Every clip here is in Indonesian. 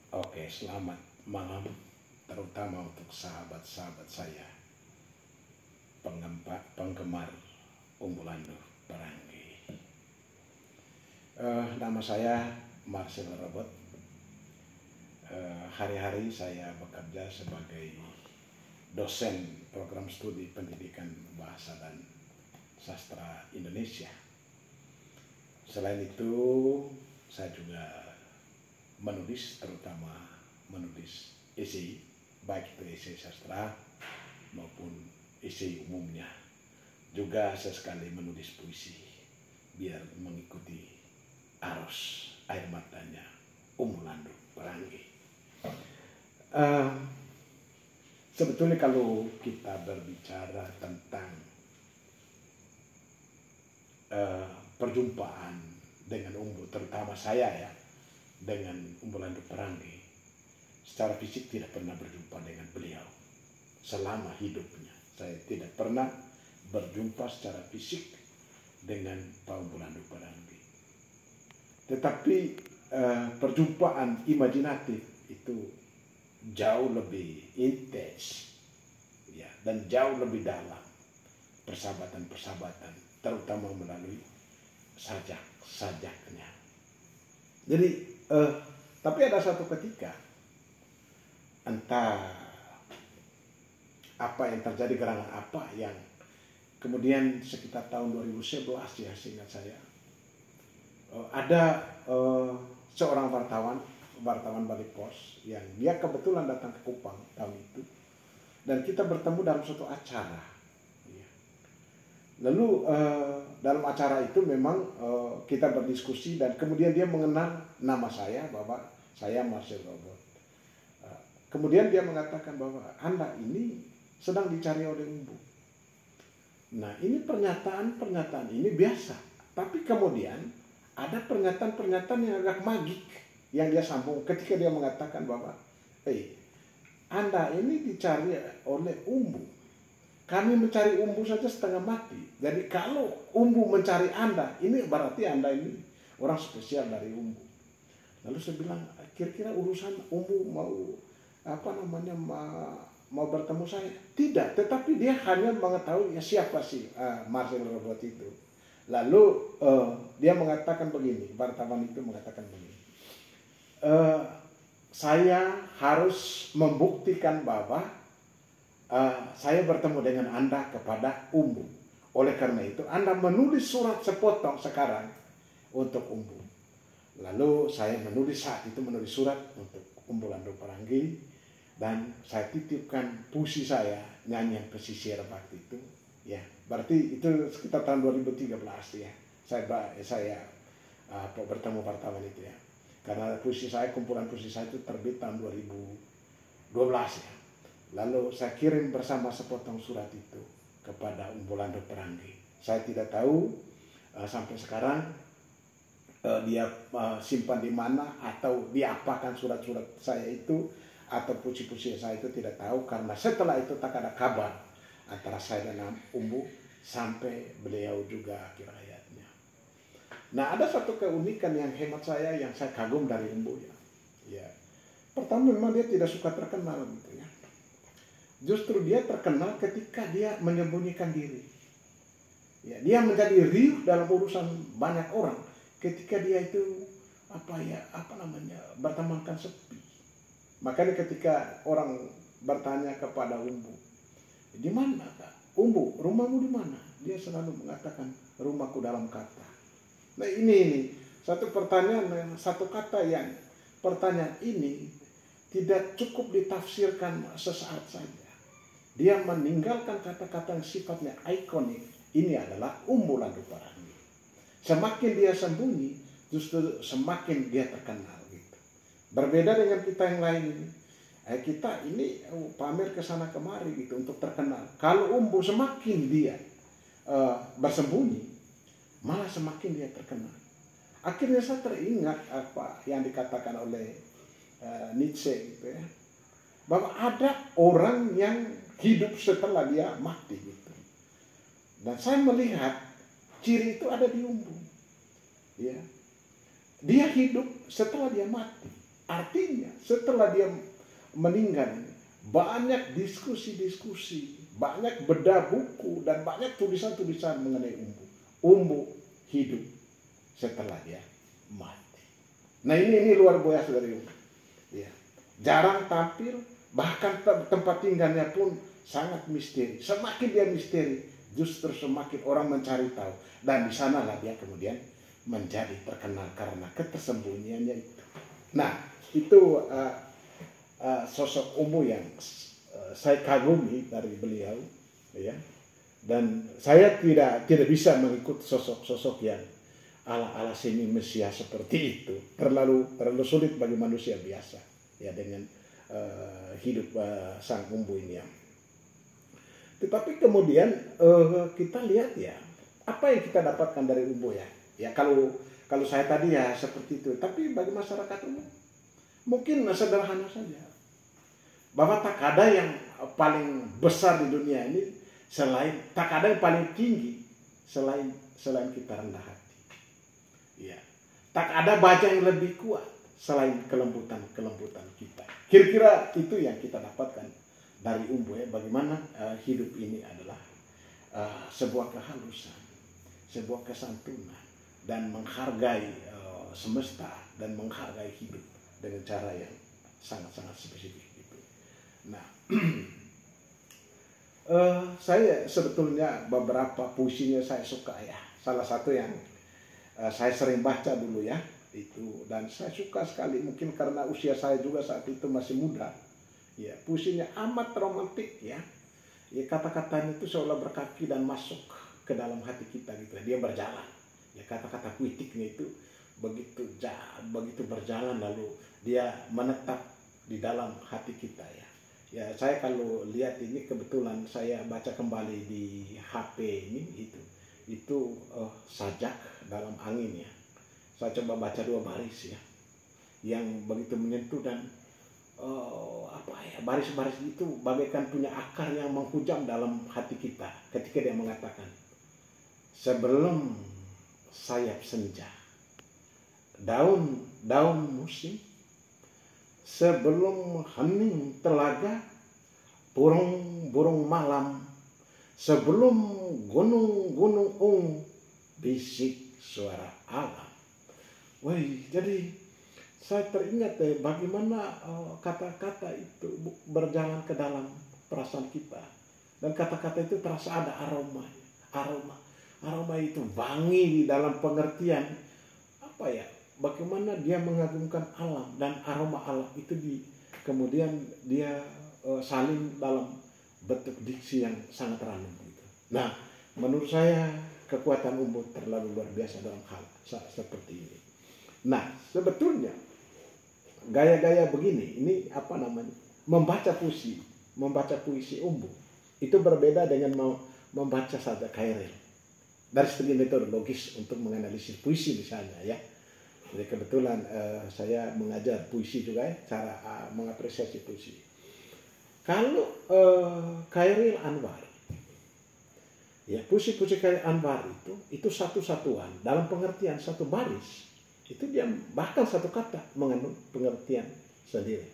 Oke, selamat malam, terutama untuk sahabat-sahabat saya, penggemar Umbulandu Perangi. Nama saya Marcel Robot. Hari-hari saya bekerja sebagai dosen program studi pendidikan bahasa dan sastra Indonesia. Selain itu, saya juga menulis, terutama menulis esai, baik itu esai sastra maupun esai umumnya. Juga sesekali menulis puisi biar mengikuti arus air matanya Umbulandu Perangi. Sebetulnya kalau kita berbicara tentang perjumpaan dengan umbu, terutama saya ya, dengan Umbulandu Perangi, secara fisik tidak pernah berjumpa dengan beliau selama hidupnya. Saya tidak pernah berjumpa secara fisik dengan Pak Umbulandu Perangi. Tetapi perjumpaan imajinatif itu jauh lebih intens ya, dan jauh lebih dalam, persahabatan-persahabatan, terutama melalui sajak-sajaknya. Jadi tapi ada satu ketika, entah apa yang terjadi, gerangan apa yang kemudian sekitar tahun 2011 ya, seingat saya, ada seorang wartawan Balik Pos yang dia kebetulan datang ke Kupang tahun itu, dan kita bertemu dalam suatu acara. Lalu dalam acara itu memang kita berdiskusi, dan kemudian dia mengenal nama saya, bahwa saya Marcel Robot. Kemudian dia mengatakan bahwa Anda ini sedang dicari oleh umbu. Nah, ini pernyataan ini biasa, tapi kemudian ada pernyataan yang agak magik yang dia sambung ketika dia mengatakan bahwa Anda ini dicari oleh umbu. Kami mencari umbu saja setengah mati. Jadi kalau umbu mencari Anda, ini berarti Anda ini orang spesial dari umbu. Lalu saya bilang, kira-kira urusan umbu mau bertemu saya? Tidak, tetapi dia hanya mengetahui ya siapa sih Marcel Robot itu. Lalu dia mengatakan begini, wartawan itu mengatakan begini, saya harus membuktikan bahwa saya bertemu dengan Anda kepada umbu. Oleh karena itu, Anda menulis surat sepotong sekarang untuk umbu. Lalu saya saat itu menulis surat untuk Umbulandu Perangi, dan saya titipkan puisi saya, Nyanyian Pesisir waktu itu. Ya, berarti itu sekitar tahun 2013 ya. Saya bertemu wartawan itu ya. Karena kumpulan puisi saya itu terbit tahun 2012 ya. Lalu saya kirim bersama sepotong surat itu kepada Umbulandu Perangi. Saya tidak tahu sampai sekarang dia simpan di mana atau diapakan surat-surat saya itu atau puisi-puisi saya itu, tidak tahu, karena setelah itu tak ada kabar antara saya dan umbu sampai beliau juga akhir hayatnya. Nah, ada satu keunikan yang hemat saya, yang saya kagum dari umbu ya. Ya, pertama memang dia tidak suka terkenal gitu ya. Justru dia terkenal ketika dia menyembunyikan diri. Ya, dia menjadi riuh dalam urusan banyak orang ketika dia itu bertemankan sepi. Makanya ketika orang bertanya kepada umbu, di mana Kak? Umbu, rumahmu di mana? Dia selalu mengatakan, rumahku dalam kata. Nah, ini satu pertanyaan, satu kata yang pertanyaan ini tidak cukup ditafsirkan sesaat saja. Dia meninggalkan kata-kata yang sifatnya ikonik. Ini adalah Umbulandu Perangi. Semakin dia sembunyi, justru semakin dia terkenal gitu. Berbeda dengan kita yang lain ini. Kita ini pamer ke sana kemari gitu untuk terkenal. Kalau umbu semakin dia bersembunyi, malah semakin dia terkenal. Akhirnya saya teringat apa yang dikatakan oleh Nietzsche gitu ya, bahwa ada orang yang hidup setelah dia mati gitu. Dan saya melihat ciri itu ada di umbu. Ya. Dia hidup setelah dia mati. Artinya setelah dia meninggal, banyak diskusi-diskusi, banyak bedah buku, dan banyak tulisan-tulisan mengenai Umbu. Umbu hidup setelah dia mati. Nah ini luar biasa dari Umbu. Ya. Jarang tampil, bahkan tempat tinggalnya pun sangat misteri. Semakin dia misteri, justru semakin orang mencari tahu. Dan di sanalah dia kemudian menjadi terkenal karena ketersembunyiannya itu. Nah, itu sosok Umbu yang saya kagumi dari beliau, ya. Dan saya tidak bisa mengikut sosok-sosok yang ala seni Mesia seperti itu. Terlalu sulit bagi manusia biasa, ya, dengan hidup sang Umbu ini, ya. Tetapi kemudian kita lihat, ya, apa yang kita dapatkan dari Umbu, ya. Ya kalau saya tadi ya seperti itu. Tapi bagi masyarakat umum mungkin sederhana saja. Bahwa tak ada yang paling besar di dunia ini tak ada yang paling tinggi selain kita rendah hati. Ya. Tak ada baja yang lebih kuat selain kelembutan kita. Kira-kira itu yang kita dapatkan dari Umbu, ya. Bagaimana hidup ini adalah sebuah kehalusan, sebuah kesantunan, dan menghargai semesta dan menghargai hidup dengan cara yang sangat-sangat spesifik itu. Nah, saya sebetulnya beberapa puisinya saya suka, ya. Salah satu yang saya sering baca dulu, ya, itu, dan saya suka sekali, mungkin karena usia saya juga saat itu masih muda, ya. Puisinya amat romantik, ya. Ya, kata-katanya itu seolah berkaki dan masuk ke dalam hati kita gitu. Dia berjalan. Ya, kata-kata puitiknya itu begitu berjalan, lalu dia menetap di dalam hati kita, ya. Ya, saya kalau lihat ini kebetulan saya baca kembali di HP ini, itu Sajak Dalam Angin, ya. Saya coba baca 2 baris, ya, yang begitu menyentuh, dan baris-baris itu bagaikan punya akar yang menghujam dalam hati kita ketika dia mengatakan, sebelum sayap senja, daun musim, sebelum hening telaga, burung malam, sebelum gunung bisik suara alam. Woi, jadi saya teringat, bagaimana kata-kata itu berjalan ke dalam perasaan kita, dan kata-kata itu terasa ada aroma itu wangi di dalam pengertian apa, ya, bagaimana dia mengagumkan alam, dan aroma alam itu kemudian dia salin dalam bentuk diksi yang sangat ranum gitu. Nah, menurut saya kekuatan Umbu terlalu luar biasa dalam hal seperti ini. Nah, sebetulnya gaya-gaya begini, ini apa namanya, membaca puisi Umbu itu berbeda dengan membaca Sajak Khairil dari segi metodologis untuk menganalisis puisi misalnya, ya. Jadi kebetulan saya mengajar puisi juga, ya, cara mengapresiasi puisi. Kalau Khairil Anwar, ya, puisi-puisi Khairil Anwar itu satu-satuan dalam pengertian satu baris. Itu dia bahkan satu kata mengandung pengertian sendiri.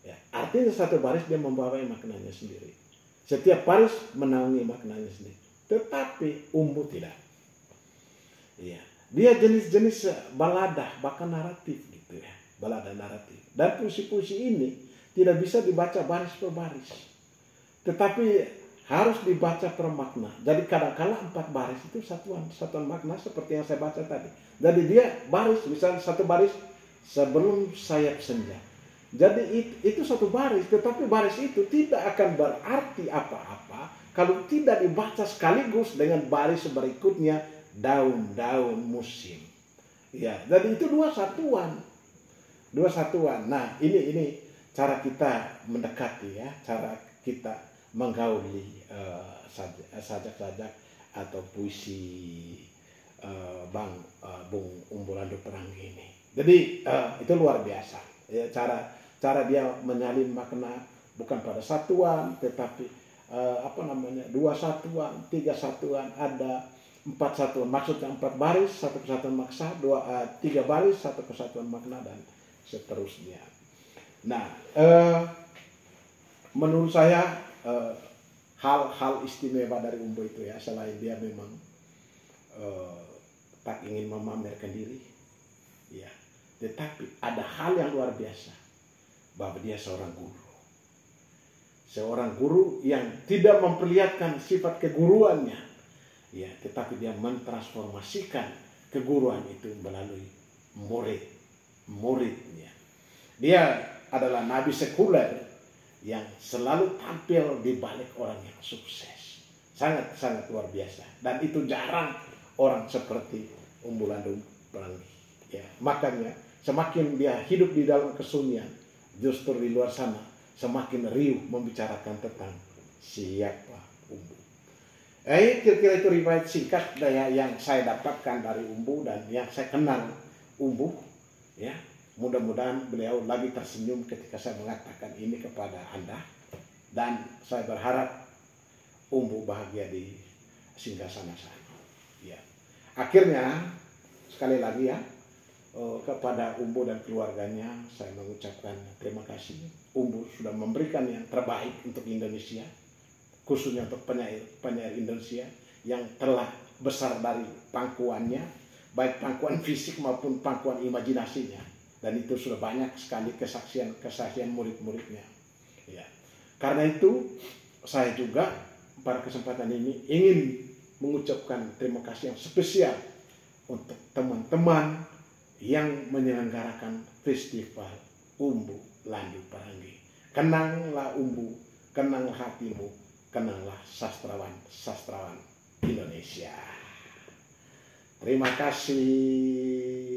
Ya, artinya satu baris dia membawa maknanya sendiri. Setiap baris menaungi maknanya sendiri. Tetapi Umbu tidak. Ya, dia jenis-jenis balada, bahkan naratif gitu, ya, balada naratif. Dan puisi-puisi ini tidak bisa dibaca baris per baris, tetapi harus dibaca per makna. Jadi kadang-kala 4 baris itu satuan makna seperti yang saya baca tadi. Jadi dia baris, misalnya satu baris sebelum sayap senja. Jadi itu satu baris, tetapi baris itu tidak akan berarti apa-apa kalau tidak dibaca sekaligus dengan baris berikutnya, daun musim. Ya, jadi itu dua satuan. Nah, ini cara kita mendekati, ya, cara kita menggauli sajak-sajak atau puisi Bung Umbu Lando Perangi ini. Jadi itu luar biasa, ya, cara dia menyalin makna bukan pada satuan, tetapi 2 satuan, 3 satuan, ada 4 satuan, maksudnya 4 baris, 1 kesatuan maksa, 3 baris, 1 kesatuan makna, dan seterusnya. Nah, menurut saya hal-hal istimewa dari Umbu itu ya, selain dia memang tak ingin memamerkan diri, ya, tetapi ada hal yang luar biasa bahwa dia seorang guru yang tidak memperlihatkan sifat keguruannya, ya, tetapi dia mentransformasikan keguruan itu melalui muridnya. Dia adalah nabi sekuler yang selalu tampil di balik orang yang sukses. Sangat-sangat luar biasa. Dan itu jarang orang seperti Umbu Landung Pelangi. Ya, makanya semakin dia hidup di dalam kesunyian, justru di luar sana semakin riuh membicarakan tentang siapa Umbu. Kira-kira itu riwayat singkat yang saya dapatkan dari Umbu dan yang saya kenal Umbu. Ya, mudah-mudahan beliau lagi tersenyum ketika saya mengatakan ini kepada Anda, dan saya berharap Umbu bahagia di singgasana sana. Ya. Akhirnya sekali lagi ya, kepada Umbu dan keluarganya saya mengucapkan terima kasih. Umbu sudah memberikan yang terbaik untuk Indonesia, khususnya untuk penyair Indonesia yang telah besar dari pangkuannya, baik pangkuan fisik maupun pangkuan imajinasinya. Dan itu sudah banyak sekali kesaksian murid-muridnya. Ya. Karena itu saya juga pada kesempatan ini ingin mengucapkan terima kasih yang spesial untuk teman-teman yang menyelenggarakan festival Umbu Landung Pelangi. Kenanglah Umbu, kenanglah hatimu, kenanglah sastrawan Indonesia. Terima kasih.